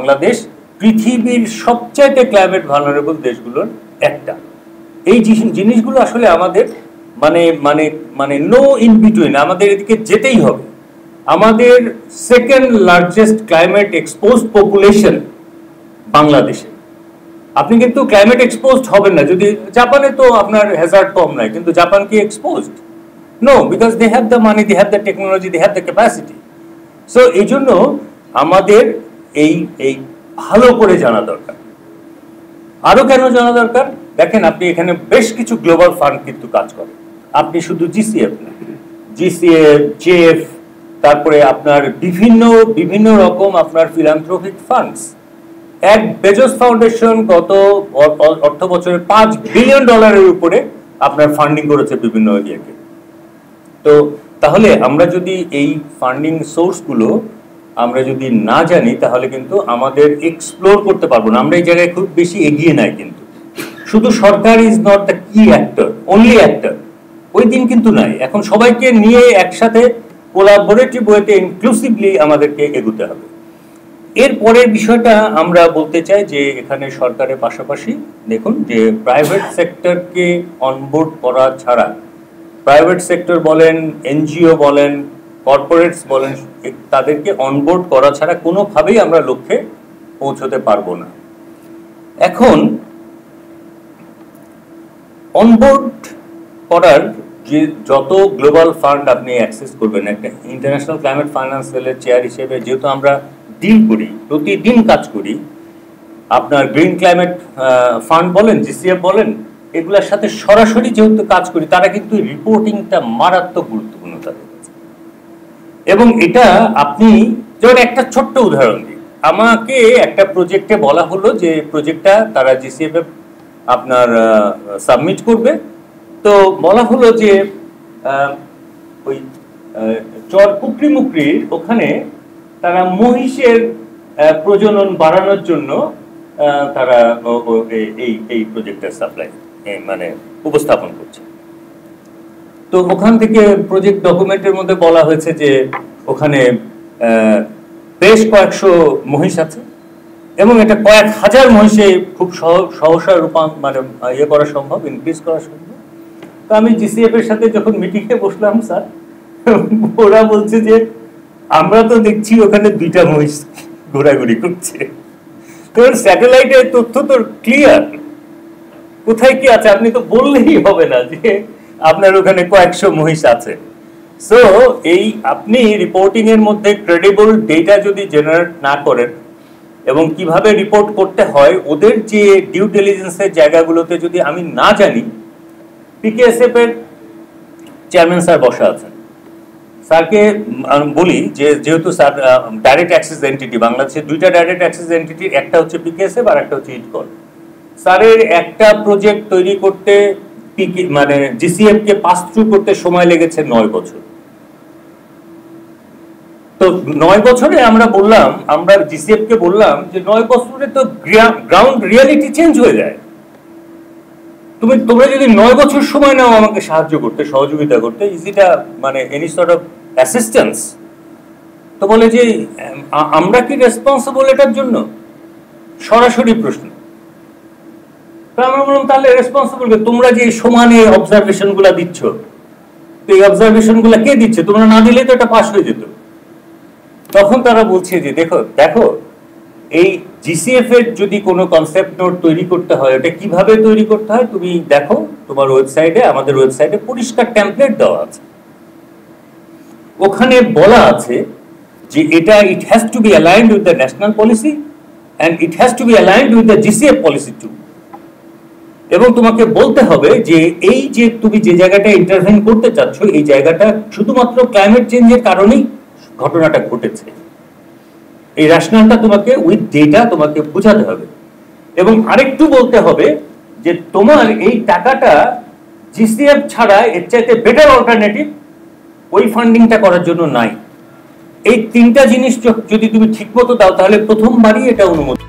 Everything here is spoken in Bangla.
বাংলাদেশ পৃথিবীর সবচাইতে ক্লাইমেট ভালনারেবল দেশগুলোর একটা। এই জিনিসগুলো আসলে আমাদের মানে মানে মানে নো ইন বিটুইন, আমাদের এদিকে যেতেই হবে। আমাদের second largest climate exposed population বাংলাদেশে। আপনি কিন্তু ক্লাইমেট এক্সপোজড হবেন না যদি, জাপানে তো আপনার হ্যাজার্ড কম নাই, কিন্তু জাপান কি exposed? No, because they have the money, they have the technology, they have the capacity. So এই জন্য আমাদের এই এই ভালো করে জানা দরকার। আরো কেন জানা দরকার? দেখেন, আপনি এখানে বেশ কিছু গ্লোবাল ফান্ড কিন্তু কাজ করে। আপনি শুধু জিসিএফ না, জিসিএফ, জেএফ, তারপরে আপনার বিভিন্ন বিভিন্ন রকম আপনার ফিলান্থ্রপিক ফান্ডস। এক বেজোস ফাউন্ডেশন গত অর্থ বছরে $5 বিলিয়ন উপরে আপনার ফান্ডিং করেছে বিভিন্ন ইয়েকে। তো তাহলে আমরা যদি এই ফান্ডিং সোর্সগুলো আমরা যদি না জানি, তাহলে কিন্তু আমাদের এক্সপ্লোর করতে পারবো না। আমরা এই জায়গায় খুব বেশি এগিয়ে নাই। কিন্তু শুধু সরকার ইজ নট দ্য কি অ্যাক্টর, অনলি অ্যাক্টর, ওই দিন কিন্তু নাই। এখন সবাইকে নিয়ে একসাথে কোলাবোরেটিভ ওয়েতে ইনক্লুসিভলি আমাদেরকে এগোতে হবে। এর পরের বিষয়টা আমরা বলতে চাই যে এখানে সরকারের পাশাপাশি দেখুন যে প্রাইভেট সেক্টরকে অনবোর্ড করা ছাড়া, প্রাইভেট সেক্টর বলেন, এনজিও বলেন, কর্পোরেটস বলেন, তাদেরকে অনবোর্ড করা ছাড়া কোনোভাবেই আমরা লক্ষ্যে পৌঁছতে পারবো না। এখন অনবোর্ড করার যে যত গ্লোবাল ফান্ড আপনি অ্যাক্সেস করবেন, একটা ইন্টারন্যাশনাল ক্লাইমেট ফাইন্যান্সিয়ালের চেয়ার হিসেবে যেহেতু আমরা ডিল করি, প্রতিদিন কাজ করি, আপনার গ্রিন ক্লাইমেট ফান্ড বলেন, জিসিএফ বলেন, এগুলোর সাথে সরাসরি যেহেতু কাজ করি, তারা কিন্তু রিপোর্টিংটা মারাত্মক গুরুত্বপূর্ণ তাদের কাছে। এবং এটা আপনি যেমন একটা ছোট্ট উদাহরণ দিই, আমাকে একটা প্রজেক্টে বলা হলো যে প্রজেক্টটা তারা জিসিএফ এ আপনার সাবমিট করবে। তো বলা হলো যে ওই চর কুকরিমুকরির ওখানে তারা মহিষের প্রজনন বাড়ানোর জন্য তারা এই প্রজেক্টের সাপ্লাই মানে উপস্থাপন করছে। তো ওখান থেকে প্রজেক্ট ডকুমেন্টের মধ্যে বলা হয়েছে যে ওখানে বেশ কয়েকশো মহিষ আছে এবং এটা কয়েক হাজার মহিষে খুব সহসা মানে ইয়ে করা সম্ভব, ইনক্রিজ করা সম্ভব। তো আমি জিসিএফ এর সাথে যখন মিটিংয়ে বসলাম, স্যার ওরা বলছে যে আমরা তো দেখছি ওখানে 2টা মহিষ ঘোরাঘুরি করছে। তোর স্যাটেলাইটের তথ্য তো ক্লিয়ার, কোথায় কি আছে আপনি তো বললেই হবে না যে আপনার ওখানে কয়েকশো মহিষ আছে। সো এই আপনি রিপোর্টিং এর মধ্যে ক্রেডিবল ডেটা যদি জেনারেট না করেন এবং কিভাবে রিপোর্ট করতে হয়, ওদের যে ডিউ ডিলিজেন্সের জায়গাগুলোতে যদি আমি না জানি, পিকেএসএফ এর চেয়ারম্যান স্যার বসা আছেন, স্যারকে বলি যে যেহেতু স্যার ডাইরেক্ট অ্যাক্সেস এন্টিটি, বাংলাদেশে 2টা ডাইরেক্ট অ্যাক্সেস এন্টিটির, একটা হচ্ছে পিকেএসএফ আর একটা হচ্ছে ইটকল। স্যারের একটা প্রজেক্ট তৈরি করতে মানে জিসিএফ কে পাস থ্রু করতে সময় লেগেছে 9 বছর। তো 9 বছরে আমরা বললাম, আমরা জিসিএফ কে বললাম যে 9 বছরে তো গ্রাউন্ড রিয়ালিটি চেঞ্জ হয়ে যায়। তোমরা যদি 9 বছর সময় নাও আমাকে সাহায্য করতে, সহযোগিতা করতে, ইজ ইট মানে এনি সর্ট অফ অ্যাসিস্ট্যান্স? তো বলে যে আমরা কি রেসপন্সিবল এটার জন্য? সরাসরি প্রশ্ন। তো আমরা বললাম তাহলে রেসপন্সিবল কে? তোমরা যে সমানে অবজারভেশন গুলা দিচ্ছ, তো এই অবজারভেশন গুলা কে দিচ্ছে? তোমরা না দিলে তো এটা পাস হয়ে যেত। তখন তারা বলছে যে দেখো এই জিসিএফ এর যদি কোনো কনসেপ্ট নোট তৈরি করতে হয়, এটা কিভাবে তৈরি করতে হয় তুমি দেখো, তোমার ওয়েবসাইটে, আমাদের ওয়েবসাইটে পরিষ্কার টেমপ্লেট দেওয়া আছে। ওখানে বলা আছে যে এটা it has to be aligned with the national policy and it has to be aligned with the GCF policy too. এবং তোমাকে বলতে হবে যে এই যে তুমি যে জায়গাটা ইন্টারভেন করতে চাচ্ছ, এই জায়গাটা শুধুমাত্র ক্লাইমেট চেঞ্জের কারণেই ঘটনাটা ঘটেছে। এই রেশনালটা তোমাকে উইথ ডেটা তোমাকে বোঝাতে হবে। এবং আরেকটু বলতে হবে যে তোমার এই টাকাটা জিসিএফ ছাড়া এর চাইতে বেটার অল্টারনেটিভ ওই ফান্ডিংটা করার জন্য নাই। এই 3টা জিনিস যদি তুমি ঠিকমতো দাও, তাহলে প্রথমবারই এটা অনুমোদন।